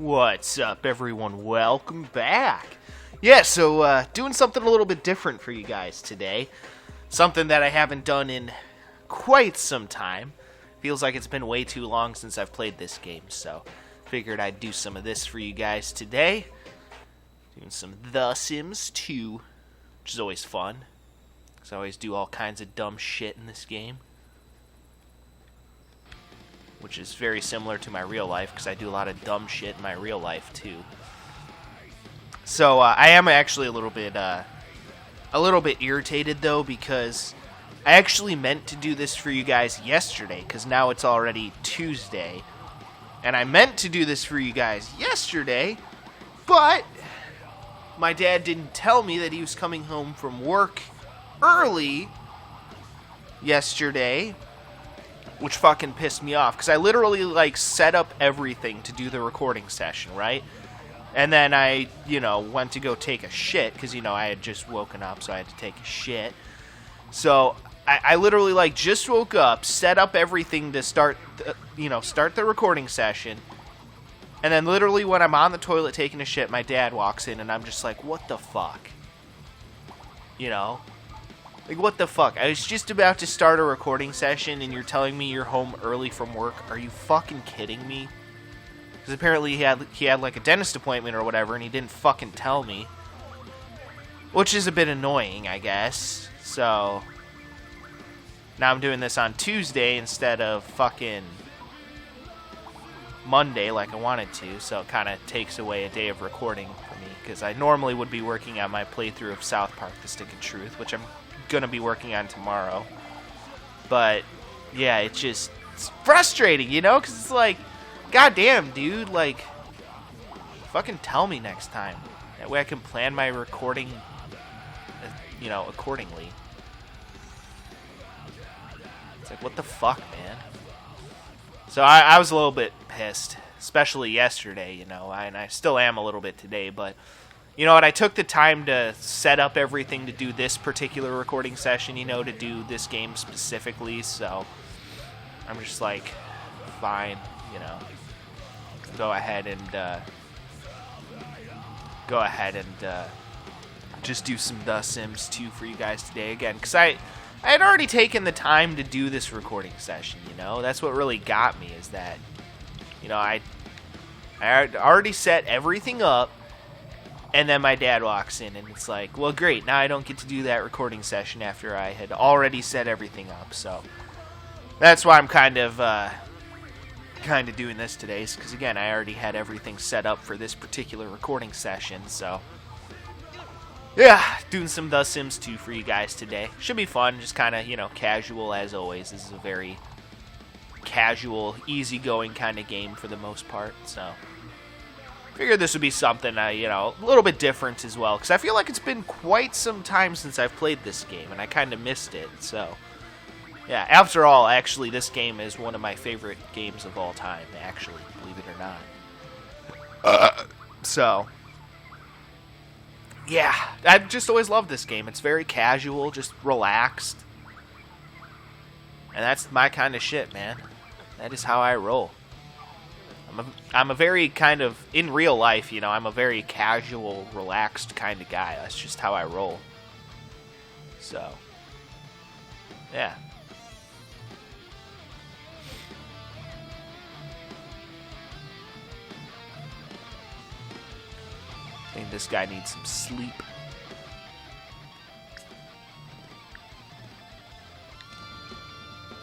What's up, everyone? Welcome back. Yeah, so doing something a little bit different for you guys today. Something that I haven't done in quite some time. Feels like it's been way too long since I've played this game, so figured I'd do some of this for you guys today. Doing some The Sims 2, which is always fun, because I always do all kinds of dumb shit in this game. Which is very similar to my real life, because I do a lot of dumb shit in my real life, too. So, I am actually a little bit irritated, though, because I actually meant to do this for you guys yesterday, because now it's already Tuesday. And I meant to do this for you guys yesterday, but my dad didn't tell me that he was coming home from work early yesterday, which fucking pissed me off, because I literally, set up everything to do the recording session, right? And then I, went to go take a shit, because, I had just woken up, so I had to take a shit. So, I literally, just woke up, set up everything to start the recording session, and then literally when I'm on the toilet taking a shit, my dad walks in, and I'm just like, what the fuck? What the fuck? I was just about to start a recording session, and you're telling me you're home early from work? Are you fucking kidding me? Because apparently he had a dentist appointment or whatever, and he didn't fucking tell me. Which is a bit annoying, I guess. So, now I'm doing this on Tuesday instead of fucking Monday like I wanted to, so it kind of takes away a day of recording for me, because I normally would be working on my playthrough of South Park: The Stick of Truth, which I'm gonna be working on tomorrow. But yeah, it's frustrating, because it's like, goddamn, dude, fucking tell me next time. That way I can plan my recording, accordingly. It's like, what the fuck, man? So I was a little bit pissed, especially yesterday, and I still am a little bit today, but you know what, I took the time to set up everything to do this particular recording session, to do this game specifically, so I'm just like, fine, go ahead and just do some The Sims 2 for you guys today again, because I had already taken the time to do this recording session, that's what really got me, is that, I had already set everything up. And then my dad walks in, and it's like, well, great, now I don't get to do that recording session after I had already set everything up. So that's why I'm kind of doing this today, because, again, I already had everything set up for this particular recording session. So, yeah, doing some The Sims 2 for you guys today. Should be fun, just kind of, casual as always. This is a very casual, easygoing kind of game for the most part, so figured this would be something, a little bit different as well, because I feel like it's been quite some time since I've played this game, and I kind of missed it, so, yeah, after all, actually, this game is one of my favorite games of all time, actually, believe it or not. So, yeah, I've just always loved this game. It's very casual, just relaxed, and that's my kind of shit, man. That is how I roll. I'm a very kind of, in real life, I'm a very casual, relaxed kind of guy. That's just how I roll. So, yeah. I think this guy needs some sleep.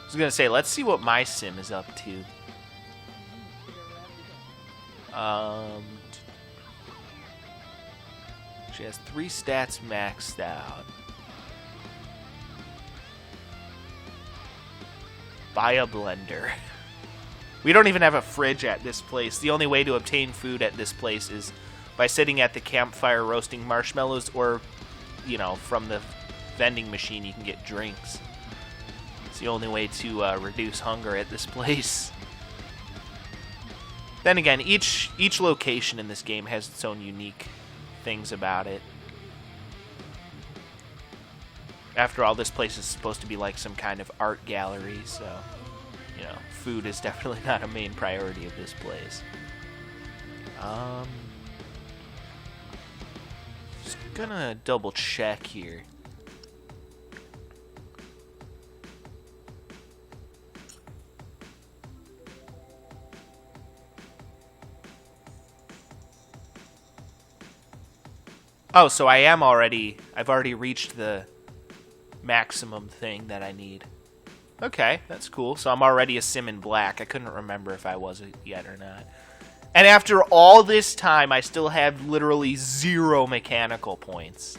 I was going to say, let's see what my sim is up to. She has 3 stats maxed out. Buy a blender. We don't even have a fridge at this place. The only way to obtain food at this place is by sitting at the campfire roasting marshmallows, or, from the vending machine you can get drinks. It's the only way to reduce hunger at this place. Then again, each location in this game has its own unique things about it. After all, this place is supposed to be like some kind of art gallery, so, food is definitely not a main priority of this place. Just gonna double check here. Oh, so I've already reached the maximum thing that I need. Okay, that's cool. So I'm already a Sim in black. I couldn't remember if I was it yet or not. And after all this time, I still have literally 0 mechanical points.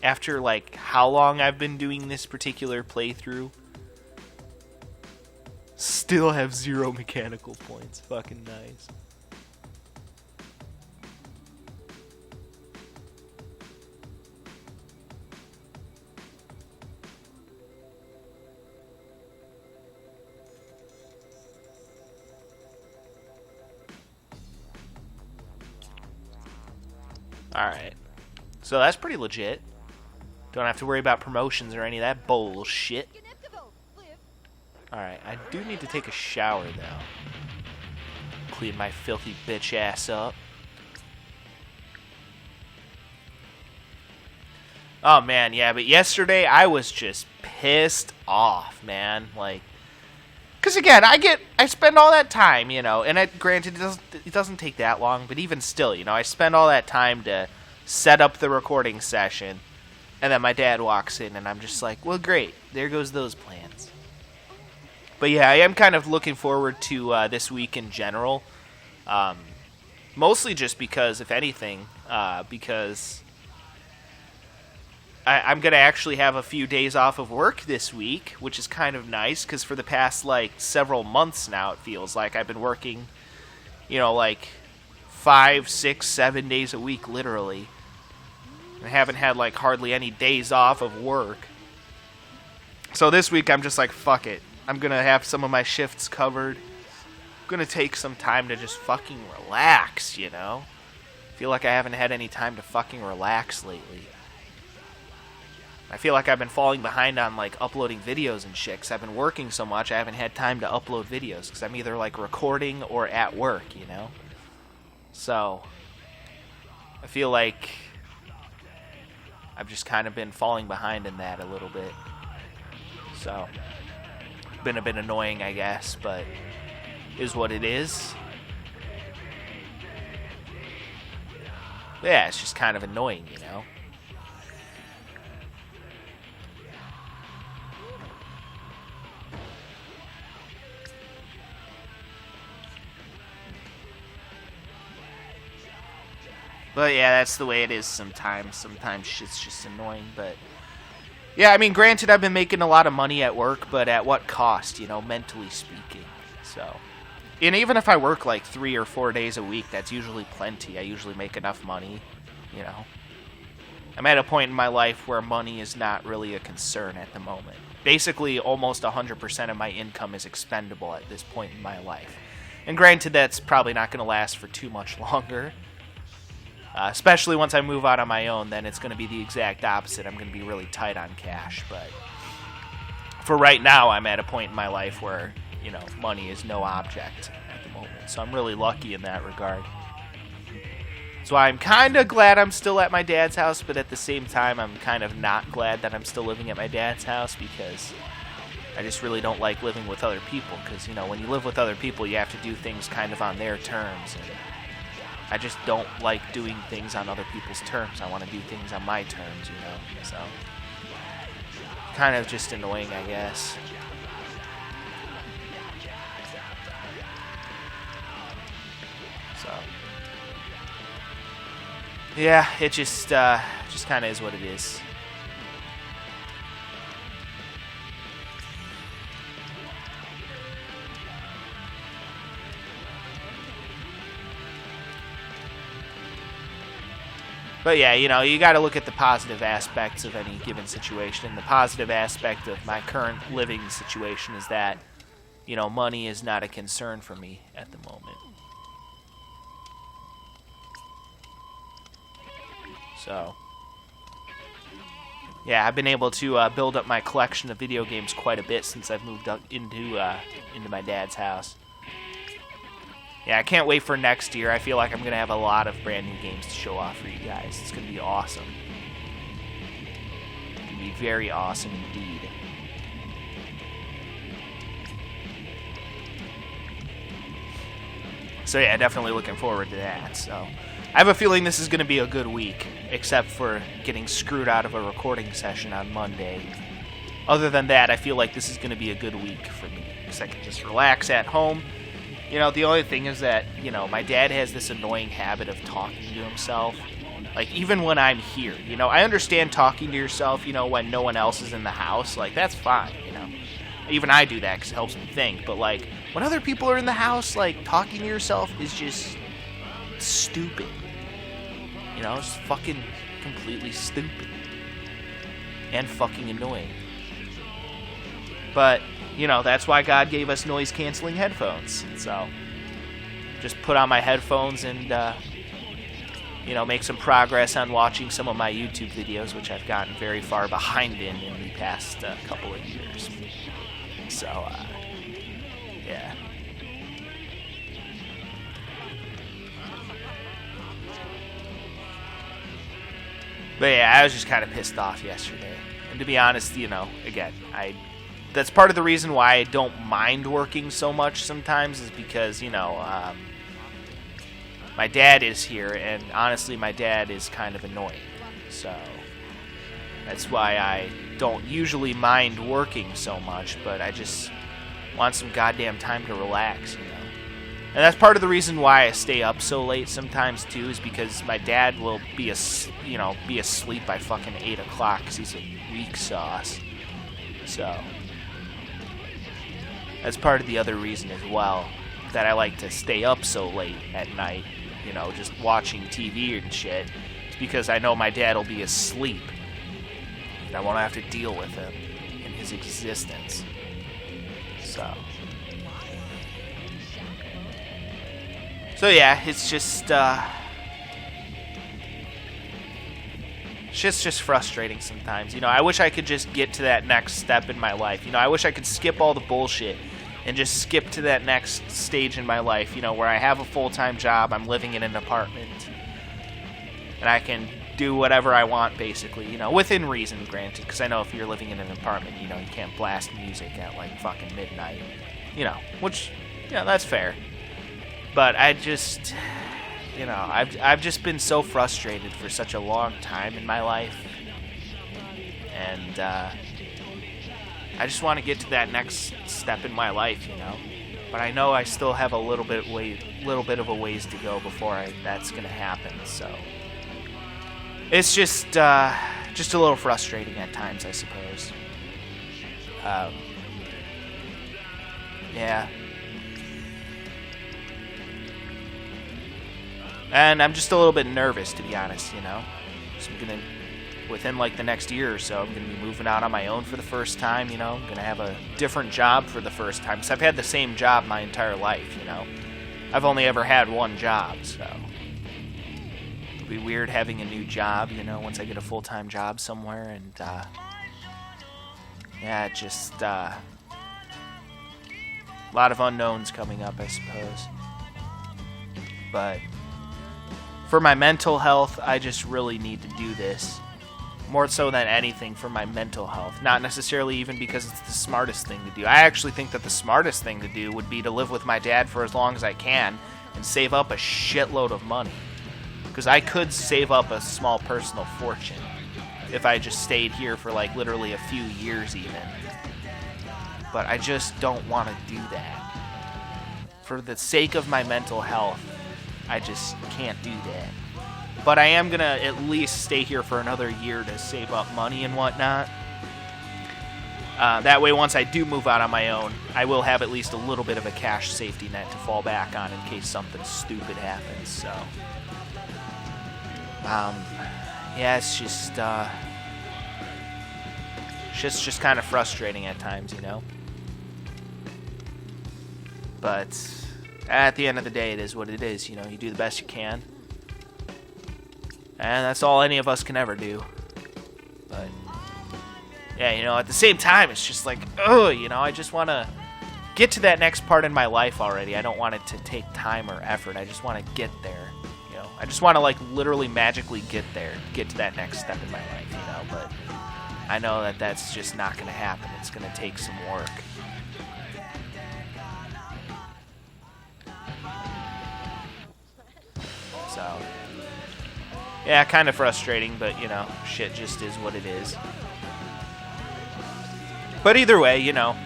After, like, how long I've been doing this particular playthrough. Still have 0 mechanical points. Fucking nice. Alright. So that's pretty legit. Don't have to worry about promotions or any of that bullshit. Alright, I do need to take a shower, though. Clean my filthy bitch ass up. Oh, man, yeah, but yesterday I was just pissed off, man. Like, because again, I spend all that time, you know, and granted, it doesn't take that long, but even still, you know, I spend all that time to set up the recording session, and then my dad walks in, and I'm just like, well, great, there goes those plans. But yeah, I am kind of looking forward to this week in general, mostly just because, if anything, because I'm going to actually have a few days off of work this week, which is kind of nice, because for the past, like, several months now, it feels like I've been working, you know, like, 5, 6, 7 days a week, literally. I haven't had, like, hardly any days off of work. So this week, I'm just like, fuck it. I'm going to have some of my shifts covered. I'm going to take some time to just fucking relax, you know? I feel like I haven't had any time to fucking relax lately. I feel like I've been falling behind on, like, uploading videos and shit, 'cause I've been working so much, I haven't had time to upload videos, because I'm either, like, recording or at work, you know? So, I feel like I've just kind of been falling behind in that a little bit. So, been a bit annoying, I guess, but is what it is. Yeah, it's just kind of annoying, you know? But yeah, that's the way it is sometimes. Sometimes shit's just annoying, but yeah, I mean, granted, I've been making a lot of money at work, but at what cost, you know, mentally speaking. So, and even if I work like 3 or 4 days a week, that's usually plenty. I usually make enough money, you know. I'm at a point in my life where money is not really a concern at the moment. Basically, almost 100% of my income is expendable at this point in my life. And granted, that's probably not going to last for too much longer. Especially once I move out on my own, then it's going to be the exact opposite. I'm going to be really tight on cash. But for right now, I'm at a point in my life where, you know, money is no object at the moment. So I'm really lucky in that regard. So I'm kind of glad I'm still at my dad's house, but at the same time, I'm kind of not glad that I'm still living at my dad's house, because I just really don't like living with other people. Because, you know, when you live with other people, you have to do things kind of on their terms, and I just don't like doing things on other people's terms. I want to do things on my terms, you know, so kind of just annoying, I guess. So yeah, it just kind of is what it is. But yeah, you know, you got to look at the positive aspects of any given situation. The positive aspect of my current living situation is that, you know, money is not a concern for me at the moment. So, yeah, I've been able to build up my collection of video games quite a bit since I've moved up into my dad's house. yeah, I can't wait for next year. I feel like I'm going to have a lot of brand new games to show off for you guys. It's going to be awesome. It's going to be very awesome indeed. So yeah, definitely looking forward to that. So I have a feeling this is going to be a good week, except for getting screwed out of a recording session on Monday. Other than that, I feel like this is going to be a good week for me, because I can just relax at home. You know, the only thing is that, you know, my dad has this annoying habit of talking to himself. Like, even when I'm here, you know, I understand talking to yourself, you know, when no one else is in the house. Like, that's fine, you know. Even I do that because it helps me think. But, like, when other people are in the house, like, talking to yourself is just stupid. You know, it's fucking completely stupid. And fucking annoying. But, you know, that's why God gave us noise-canceling headphones. So, just put on my headphones and, you know, make some progress on watching some of my YouTube videos, which I've gotten very far behind in the past couple of years. So, yeah. But yeah, I was just kind of pissed off yesterday. And to be honest, you know, again, that's part of the reason why I don't mind working so much sometimes, is because, you know, my dad is here, and honestly, my dad is kind of annoying. So that's why I don't usually mind working so much, but I just want some goddamn time to relax, you know. And that's part of the reason why I stay up so late sometimes too, is because my dad will be asleep by fucking 8 o'clock because he's a weak sauce. So that's part of the other reason as well that I like to stay up so late at night, you know, just watching TV and shit. It's because I know my dad will be asleep and I won't have to deal with him in his existence. So yeah, it's just just frustrating sometimes. You know, I wish I could just get to that next step in my life. You know, I wish I could skip all the bullshit and just skip to that next stage in my life, you know, where I have a full-time job, I'm living in an apartment, and I can do whatever I want, basically, you know, within reason, granted, because I know if you're living in an apartment, you know, you can't blast music at, like, fucking midnight, you know, which, yeah, that's fair. But I just, you know, I've just been so frustrated for such a long time in my life, and I just want to get to that next step in my life, you know. But I know I still have a little bit of a ways to go before that's gonna happen. So it's just a little frustrating at times, I suppose. Yeah. And I'm just a little bit nervous, to be honest, you know. So I'm gonna, within like the next year or so, I'm gonna be moving out on my own for the first time, you know. I'm gonna have a different job for the first time, because I've had the same job my entire life, you know. I've only ever had one job, so it'll be weird having a new job, you know, once I get a full-time job somewhere, and yeah, just a lot of unknowns coming up, I suppose. But for my mental health, I just really need to do this. More so than anything for my mental health. Not necessarily even because it's the smartest thing to do. I actually think that the smartest thing to do would be to live with my dad for as long as I can and save up a shitload of money. Because I could save up a small personal fortune if I just stayed here for like literally a few years even. But I just don't want to do that. For the sake of my mental health, I just can't do that. But I am going to at least stay here for another year to save up money and whatnot. That way, once I do move out on my own, I will have at least a little bit of a cash safety net to fall back on in case something stupid happens. So, yeah, it's just kind of frustrating at times, you know. But at the end of the day, it is what it is. You know, you do the best you can. And that's all any of us can ever do. But, yeah, you know, at the same time, it's just like, ugh, you know, I just want to get to that next part in my life already. I don't want it to take time or effort. I just want to get there. You know, I just want to like literally magically get there, get to that next step in my life. You know, but I know that that's just not going to happen. It's going to take some work. So, yeah, kind of frustrating, but, you know, shit just is what it is. But either way, you know,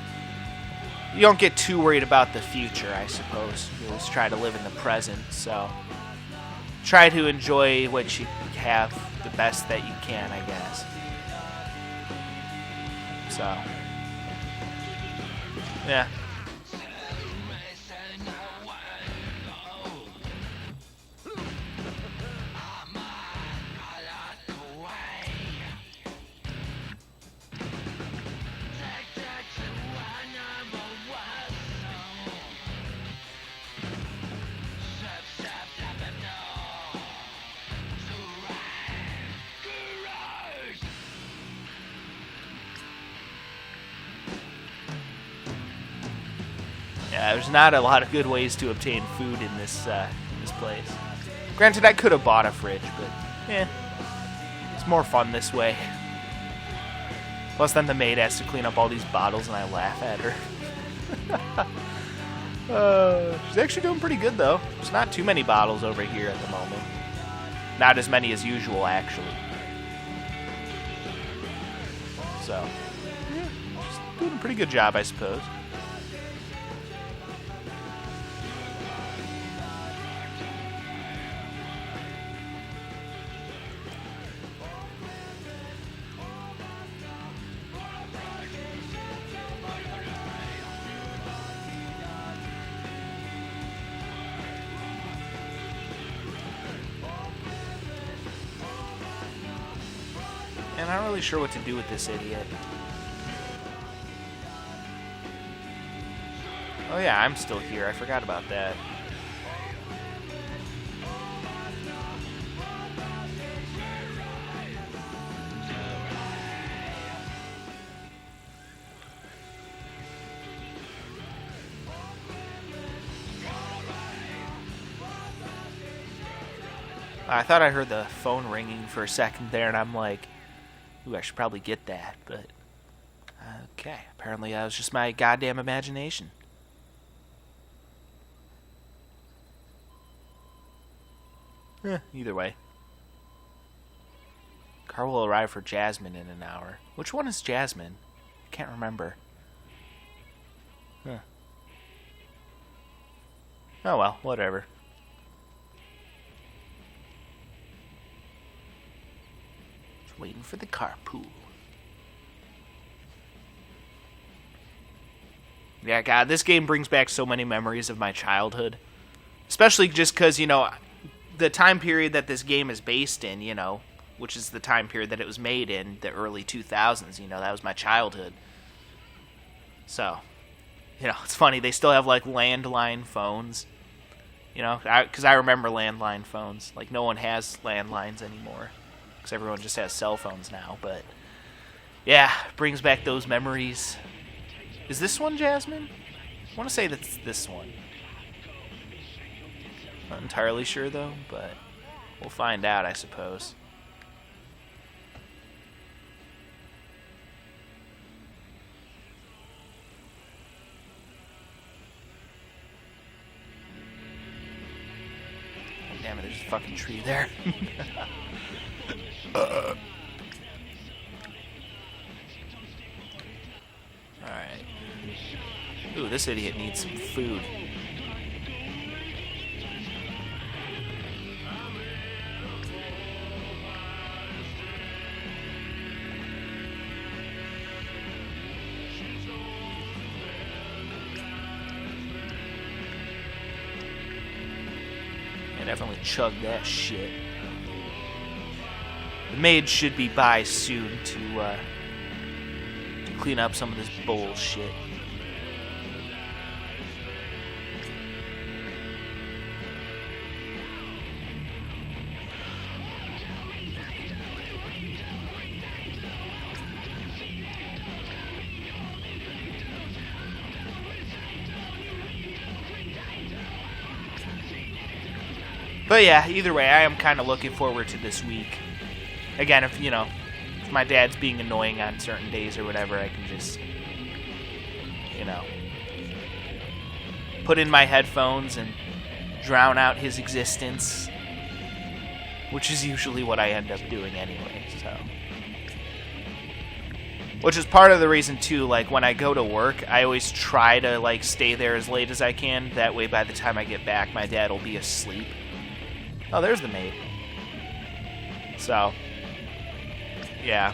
you don't get too worried about the future, I suppose. You always try to live in the present, so try to enjoy what you have the best that you can, I guess. So, yeah. Yeah, there's not a lot of good ways to obtain food in this place. Granted, I could have bought a fridge, but it's more fun this way. Plus, then the maid has to clean up all these bottles, and I laugh at her. She's actually doing pretty good, though. There's not too many bottles over here at the moment. Not as many as usual, actually. So, yeah, she's doing a pretty good job, I suppose. And I'm not really sure what to do with this idiot. Oh yeah, I'm still here. I forgot about that. I thought I heard the phone ringing for a second there, and I'm like, ooh, I should probably get that, but okay. Apparently that was just my goddamn imagination. Either way. Car will arrive for Jasmine in an hour. Which one is Jasmine? I can't remember. Huh. Oh well, whatever. Waiting for the carpool. Yeah, God, this game brings back so many memories of my childhood. Especially just because, you know, the time period that this game is based in, you know, which is the time period that it was made in, the early 2000s, you know, that was my childhood. So, you know, it's funny, they still have, like, landline phones. You know, because I remember landline phones. Like, no one has landlines anymore. Because everyone just has cell phones now, but yeah, brings back those memories. Is this one Jasmine? I want to say that's this one. Not entirely sure though, but we'll find out, I suppose. Oh, damn it, there's a fucking tree there. Alright. Ooh, this idiot needs some food. I definitely chug that shit. The maid should be by soon to clean up some of this bullshit. But yeah, either way, I am kind of looking forward to this week. Again, if my dad's being annoying on certain days or whatever, I can just, put in my headphones and drown out his existence, which is usually what I end up doing anyway, so. Which is part of the reason, too, like, when I go to work, I always try to, like, stay there as late as I can. That way, by the time I get back, my dad will be asleep. Oh, there's the maid. So, yeah.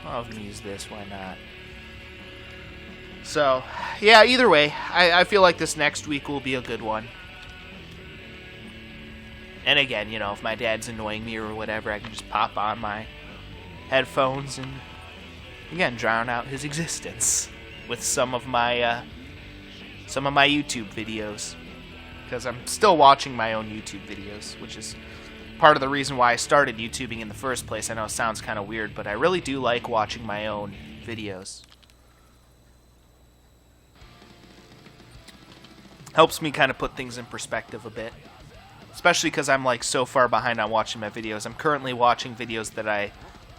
I'll use this, why not? So, yeah, either way, I feel like this next week will be a good one. And again, if my dad's annoying me or whatever, I can just pop on my headphones and, again, drown out his existence with some of my YouTube videos. Because I'm still watching my own YouTube videos, which is part of the reason why I started YouTubing in the first place. I know it sounds kind of weird, but I really do like watching my own videos. Helps me kind of put things in perspective a bit. Especially because I'm like so far behind on watching my videos. I'm currently watching videos that I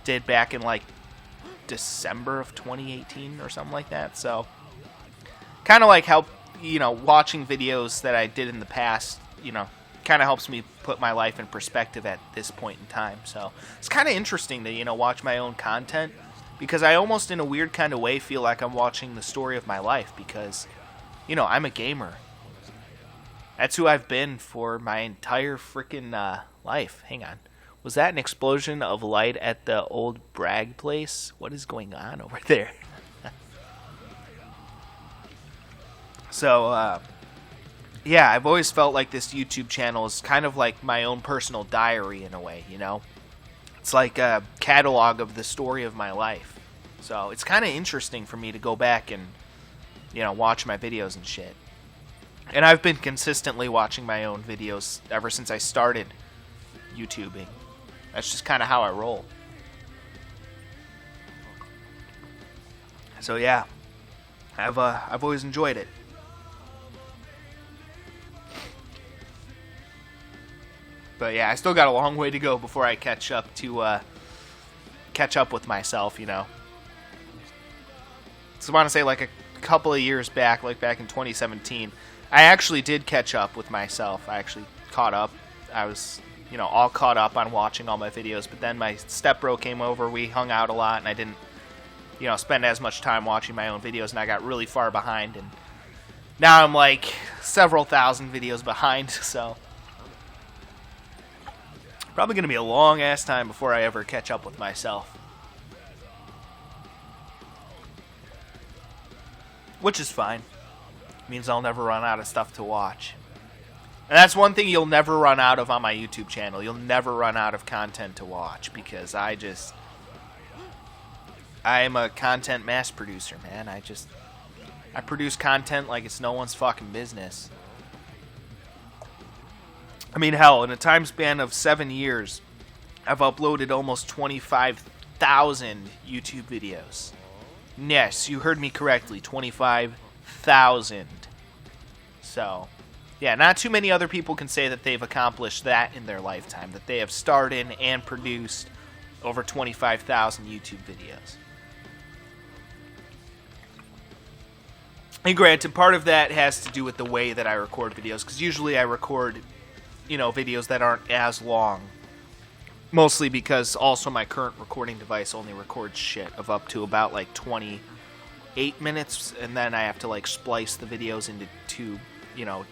did back in like December of 2018 or something like that. So kind of like how, watching videos that I did in the past, kind of helps me put my life in perspective at this point in time. So it's kind of interesting to, watch my own content, because I almost in a weird kind of way feel like I'm watching the story of my life, because, I'm a gamer. That's who I've been for my entire freaking life. Hang on. Was that an explosion of light at the old Bragg place? What is going on over there? So, yeah, I've always felt like this YouTube channel is kind of like my own personal diary in a way, It's like a catalog of the story of my life. So it's kind of interesting for me to go back and, watch my videos and shit. And I've been consistently watching my own videos ever since I started YouTubing. That's just kind of how I roll. So yeah, I've always enjoyed it. But yeah, I still got a long way to go before I catch up with myself, So I want to say like a couple of years back, like back in 2017, I actually did catch up with myself. I actually caught up. I was, all caught up on watching all my videos, but then my stepbro came over, we hung out a lot, and I didn't, spend as much time watching my own videos, and I got really far behind, and now I'm like several thousand videos behind, so probably going to be a long-ass time before I ever catch up with myself. Which is fine. It means I'll never run out of stuff to watch. And that's one thing you'll never run out of on my YouTube channel. You'll never run out of content to watch, because I am a content mass producer, man. I produce content like it's no one's fucking business. I mean, hell, in a time span of 7 years, I've uploaded almost 25,000 YouTube videos. Yes, you heard me correctly, 25,000. So, yeah, not too many other people can say that they've accomplished that in their lifetime, that they have started and produced over 25,000 YouTube videos. And granted, part of that has to do with the way that I record videos, because usually I record, videos that aren't as long. Mostly because also my current recording device only records shit of up to about like 28 minutes, and then I have to like splice the videos into two,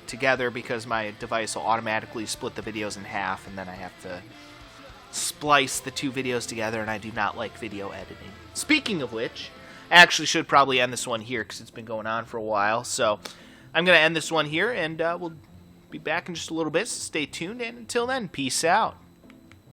together, because my device will automatically split the videos in half, and then I have to splice the two videos together, and I do not like video editing. Speaking of which, I actually should probably end this one here because it's been going on for a while, so I'm going to end this one here, and we'll be back in just a little bit, so stay tuned, and until then, peace out.